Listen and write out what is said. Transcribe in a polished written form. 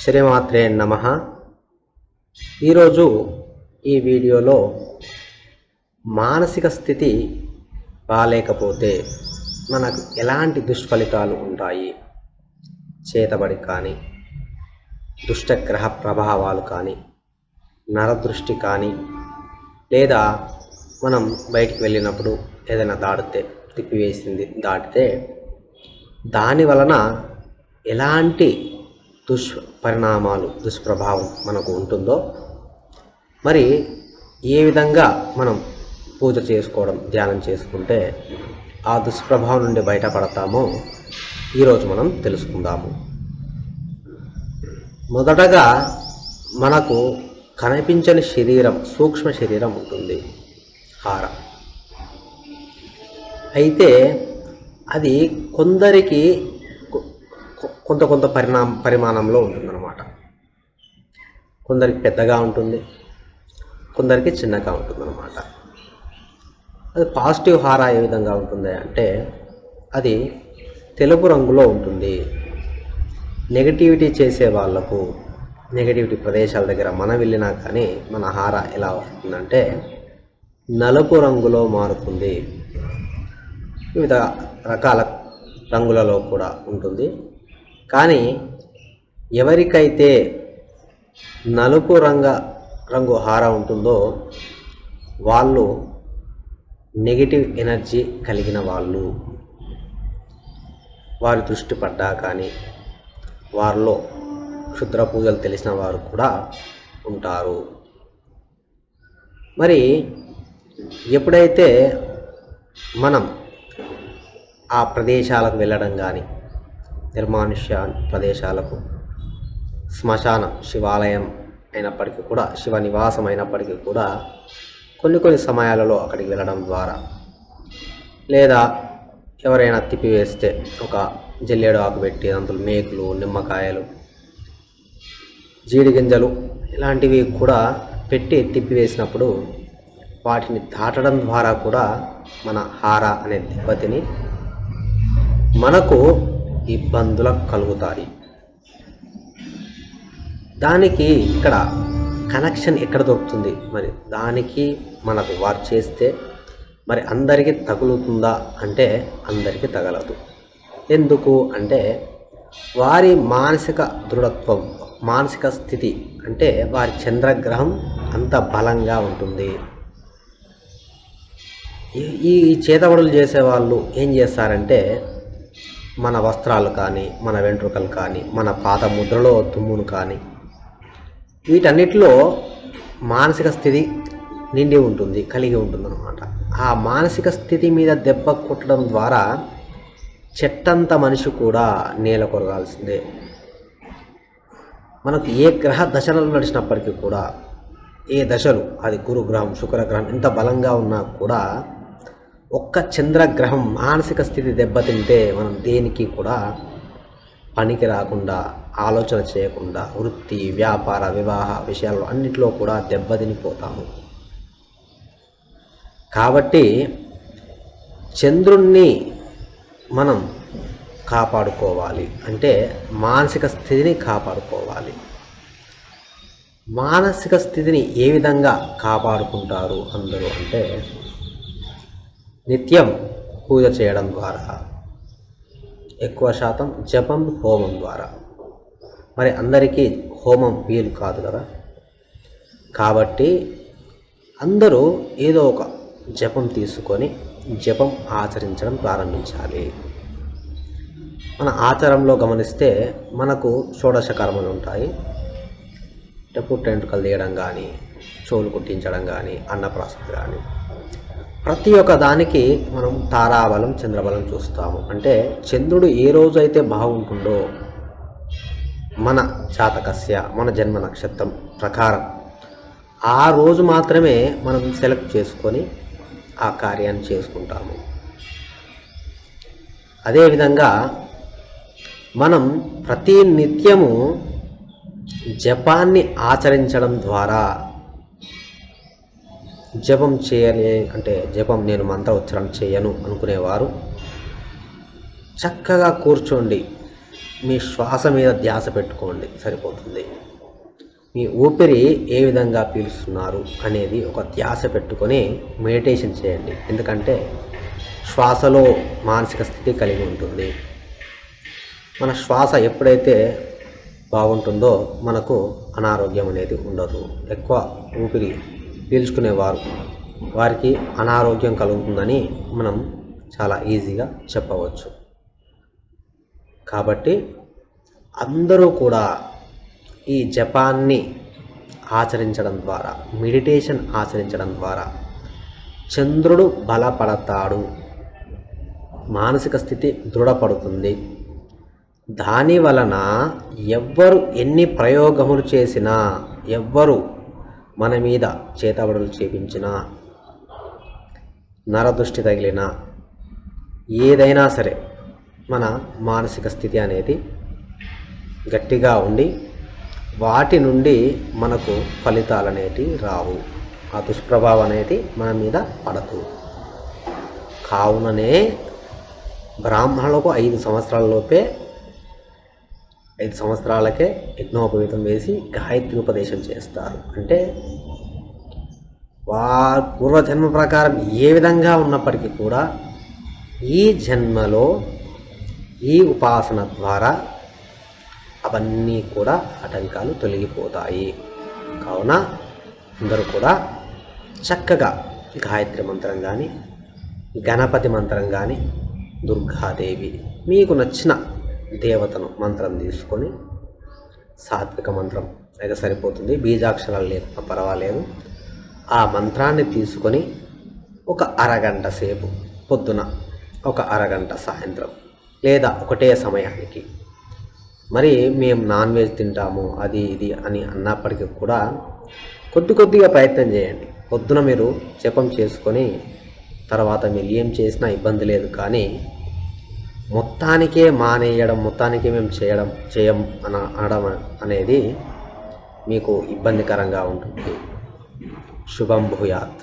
శ్రీమాత్రే నమః. ఈరోజు ఈ వీడియోలో మానసిక స్థితి బాలేకపోతే మనకు ఎలాంటి దుష్ఫలితాలు ఉంటాయి, చేతబడి కానీ, దుష్టగ్రహ ప్రభావాలు కానీ, నరదృష్టి కానీ, లేదా మనం బయటికి వెళ్ళినప్పుడు ఏదైనా దాటితే దాని వలన ఎలాంటి దుష్పరిణామాలు, దుష్ప్రభావం మనకు ఉంటుందో, మరి ఏ విధంగా మనం పూజ చేసుకోవడం, ధ్యానం చేసుకుంటే ఆ దుష్ప్రభావం నుండి బయటపడతామో ఈరోజు మనం తెలుసుకుందాము. మొదటగా మనకు కనిపించని శరీరం, సూక్ష్మ శరీరం ఉంటుంది, హార. అయితే అది కొందరికి కొంత పరిమాణంలో ఉంటుందన్నమాట. కొందరికి పెద్దగా ఉంటుంది, కొందరికి చిన్నగా ఉంటుందన్నమాట. అది పాజిటివ్ హార ఏ విధంగా ఉంటుంది అంటే అది తెలుపు రంగులో ఉంటుంది. నెగటివిటీ చేసే వాళ్లకు, నెగటివిటీ ప్రదేశాల దగ్గర మనం వెళ్ళినా కానీ మన హార ఎలా వస్తుందంటే నలుపు రంగులో మారుతుంది. వివిధ రకాల రంగులలో కూడా ఉంటుంది. కానీ ఎవరికైతే నలుపు రంగు హార ఉంటుందో వాళ్ళు నెగిటివ్ ఎనర్జీ కలిగిన వాళ్ళు. వారి దృష్టి పడ్డా కానీ, వారిలో క్షుద్ర పూజలు తెలిసిన వారు కూడా ఉంటారు. మరి ఎప్పుడైతే మనం ఆ ప్రదేశాలకు వెళ్ళడం కానీ, నిర్మానుష్య ప్రదేశాలకు, శ్మశానం, శివాలయం అయినప్పటికీ కూడా, శివ నివాసం అయినప్పటికీ కూడా కొన్ని సమయాలలో అక్కడికి వెళ్ళడం ద్వారా, లేదా ఎవరైనా తిప్పివేస్తే ఒక జల్లేడు ఆకు పెట్టి అందులో మేకులు, నిమ్మకాయలు, జీడి గింజలు ఇలాంటివి కూడా పెట్టి తిప్పివేసినప్పుడు వాటిని దాటడం ద్వారా కూడా మన హార అనే దెబ్బతిని మనకు ఇబ్బందులు కలుగుతాయి. దానికి ఇక్కడ కనెక్షన్ ఎక్కడ దొరుకుతుంది? మరి దానికి మనకు వారు చేస్తే మరి అందరికీ తగులుతుందా అంటే అందరికీ తగలదు. ఎందుకు అంటే వారి మానసిక దృఢత్వం, మానసిక స్థితి అంటే వారి చంద్రగ్రహం అంత బలంగా ఉంటుంది. ఈ చేతబడులు చేసేవాళ్ళు ఏం చేస్తారంటే మన వస్త్రాలు కానీ, మన వెంట్రుకలు కానీ, మన పాత ముద్రలో తుమ్మును కానీ, వీటన్నిటిలో మానసిక స్థితి నిండి ఉంటుంది, కలిగి ఉంటుందన్నమాట. ఆ మానసిక స్థితి మీద దెబ్బ కొట్టడం ద్వారా చెట్టంత మనిషి కూడా నేల కొరగాల్సిందే. మనకు ఏ గ్రహ దశలు నడిచినప్పటికీ కూడా, ఏ దశలు, అది గురుగ్రహం, శుక్రగ్రహం ఎంత బలంగా ఉన్నా కూడా ఒక్క చంద్రగ్రహం మానసిక స్థితి దెబ్బతింటే మనం దేనికి కూడా పనికి రాకుండా, ఆలోచన చేయకుండా, వృత్తి, వ్యాపార, వివాహ విషయాల్లో అన్నిటిలో కూడా దెబ్బతినిపోతాము. కాబట్టి చంద్రుణ్ణి మనం కాపాడుకోవాలి అంటే మానసిక స్థితిని కాపాడుకోవాలి. మానసిక స్థితిని ఏ విధంగా కాపాడుకుంటారు అందరూ అంటే నిత్యం పూజ చేయడం ద్వారా, ఎక్కువ శాతం జపం, హోమం ద్వారా. మరి అందరికీ హోమం వీలు కాదు కదా, కాబట్టి అందరూ ఏదో ఒక జపం తీసుకొని జపం ఆచరించడం ప్రారంభించాలి. మన ఆచారంలో గమనిస్తే మనకు షోడశ కర్మలు ఉంటాయి. పుట్టెంటుకలు తీయడం కానీ, చెవులు కుట్టించడం కానీ, అన్నప్రాసన కానీ, ప్రతి ఒక్క దానికి మనం తారాబలం, చంద్రబలం చూస్తాము. అంటే చంద్రుడు ఏ రోజైతే బాగుంటుందో మన జాతకస్య, మన జన్మ నక్షత్రం ప్రకారం ఆ రోజు మాత్రమే మనం సెలెక్ట్ చేసుకొని ఆ కార్యాన్ని చేసుకుంటాము. అదేవిధంగా మనం ప్రతి నిత్యము జపాన్ని ఆచరించడం ద్వారా, జపం చేయలే అంటే జపం నేను మంత్ర ఉచ్చారణ చేయను అనుకునేవారు చక్కగా కూర్చోండి, మీ శ్వాస మీద ధ్యాస పెట్టుకోండి, సరిపోతుంది. మీ ఊపిరి ఏ విధంగా పీలుస్తున్నారు అనేది ఒక ధ్యాస పెట్టుకొని మెడిటేషన్ చేయండి. ఎందుకంటే శ్వాసలో మానసిక స్థితి కలిగి ఉంటుంది. మన శ్వాస ఎప్పుడైతే బాగుంటుందో మనకు అనారోగ్యం అనేది ఉండదు. ఎక్కువ ఊపిరి పీల్చుకునేవారు వారికి అనారోగ్యం కలుగుతుందని మనం చాలా ఈజీగా చెప్పవచ్చు. కాబట్టి అందరూ కూడా ఈ జపాన్ని ఆచరించడం ద్వారా, మెడిటేషన్ ఆచరించడం ద్వారా చంద్రుడు బలపడతాడు, మానసిక స్థితి దృఢపడుతుంది. దాని వలన ఎవ్వరు ఎన్ని ప్రయోగములు చేసినా, ఎవ్వరు మన మీద చేతబడులు చేపించినా, నరదృష్టి తగిలినా, ఏదైనా సరే మన మానసిక స్థితి అనేది గట్టిగా ఉండి వాటి నుండి మనకు ఫలితాలు అనేటివి రావు. ఆ దుష్ప్రభావం అనేది మన మీద పడదు. కావుననే బ్రాహ్మణులకు 5 సంవత్సరాలలోపే 5 సంవత్సరాలకే యజ్ఞోపవీతం వేసి గాయత్రి ఉపదేశం చేస్తారు. అంటే పూర్వజన్మ ప్రకారం ఏ విధంగా ఉన్నప్పటికీ కూడా ఈ జన్మలో ఈ ఉపాసన ద్వారా అవన్నీ కూడా ఆటంకాలు తొలగిపోతాయి. కావున అందరూ కూడా చక్కగా గాయత్రి మంత్రం కానీ, గణపతి మంత్రం కానీ, దుర్గాదేవి మీకు నచ్చిన దేవతను మంత్రం తీసుకొని, సాత్విక మంత్రం అయితే సరిపోతుంది, బీజాక్షరాలు లేకుండా పర్వాలేదు. ఆ మంత్రాన్ని తీసుకొని ఒక అరగంట సేపు పొద్దున, ఒక అరగంట సాయంత్రం, లేదా ఒకటే సమయానికి, మరి మేము నాన్ వెజ్ తింటాము అది ఇది అని అన్నప్పటికీ కూడా కొద్దిగా ప్రయత్నం చేయండి. పొద్దున మీరు జపం చేసుకొని తర్వాత మీరు ఏం చేసినా ఇబ్బంది లేదు. కానీ మొత్తానికే మానేయడం, మొత్తానికే మేము చేయం అనడం అనేది మీకు ఇబ్బందికరంగా ఉంటుంది. శుభం భూయాత్.